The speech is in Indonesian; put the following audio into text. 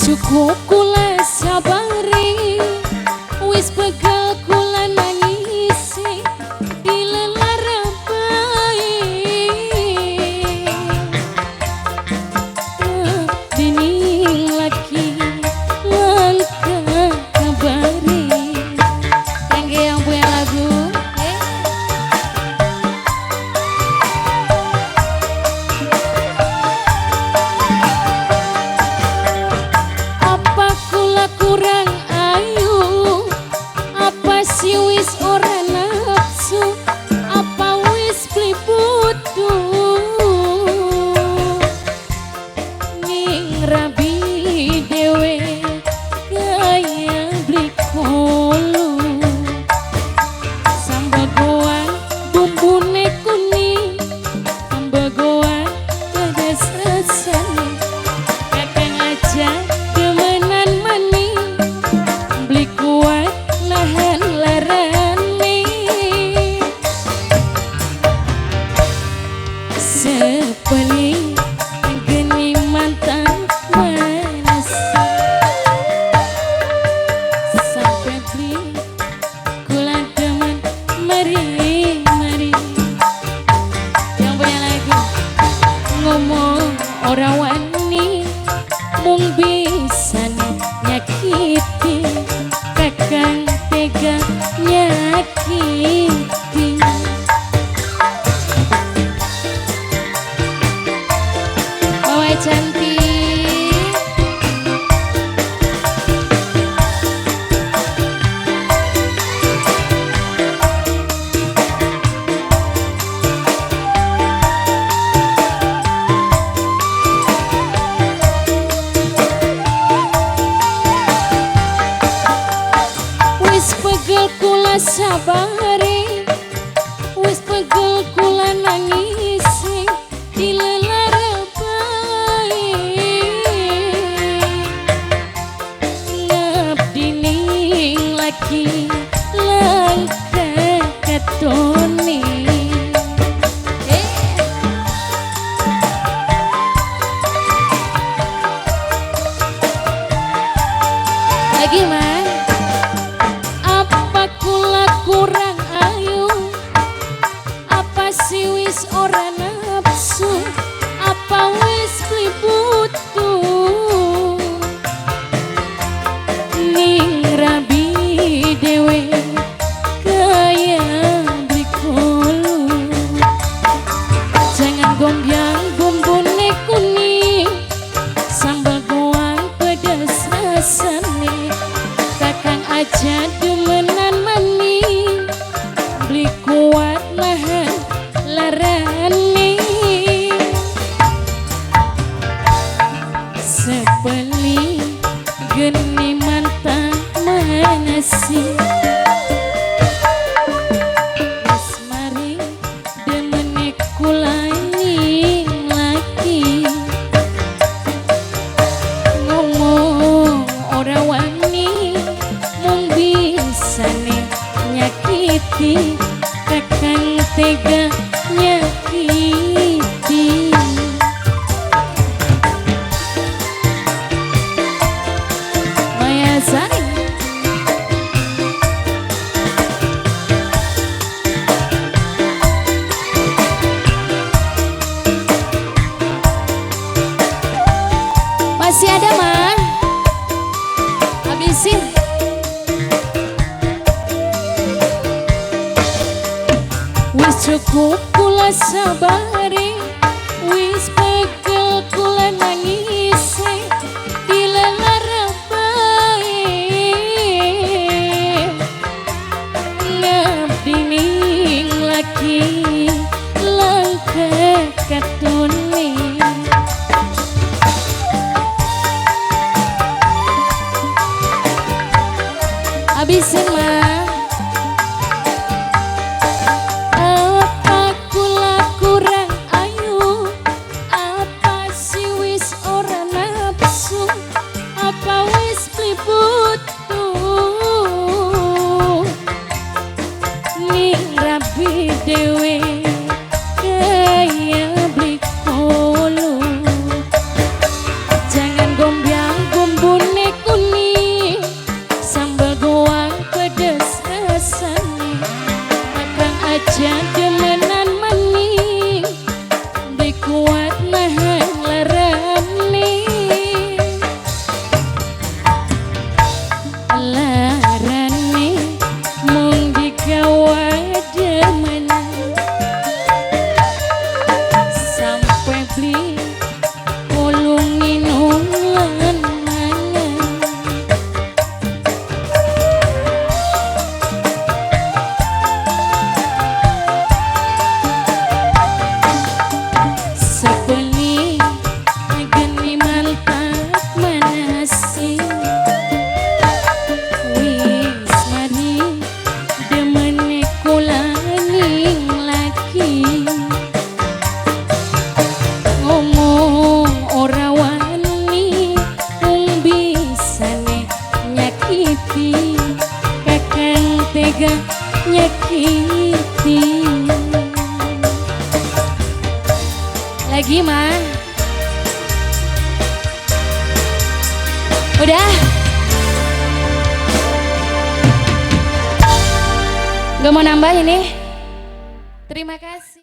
cukup kula sabari, wis begal kula nangisi dilelara baik. Dening laki langkah kabari. Kangge yang punya lagu. Kurang ayu, apa si wis ora nafsu, apa wis beli butuh ning rabi dewe kaya beli kolu sambal goang bumbune kuning sambal goang pedas rasane kakang aja demenan manis beli kuat nahan larani sepeli geni mantan manas sampai beli kula demen mari mari yang punya lagu ngomong ora wani mung bisa nyakiti kakang tega nyakiti. Bawa cantik wis pegel kula sabari, wis pegel kula nangisi dilelara baik. Ngabdi ning laki langkah katone. Lagi man kurang ayu, apa si wis ora nafsu, apa wis beli butuh ning rabi dewe kaya beli kolu jangan gombyang bumbune kuning sambal goang pedas rasane kakang aja demenan manis beli kuat nahan larani sepeli geni mantan manasi wis mari demene kula ning laki ngomong ora wani mung bisane nyakiti kakang tega nyakiti. Maya Sari masih ada man habisin. Wis cukup kula sabari, wis pegel kula nangisi dilelara baik. Ngabdi ning laki langkah katone. Habisin mah dewe kaya beli kolu jangan gombyang gumbun tega nyakiti. Lagi mah. Udah. Gak mau nambah ini. Terima kasih.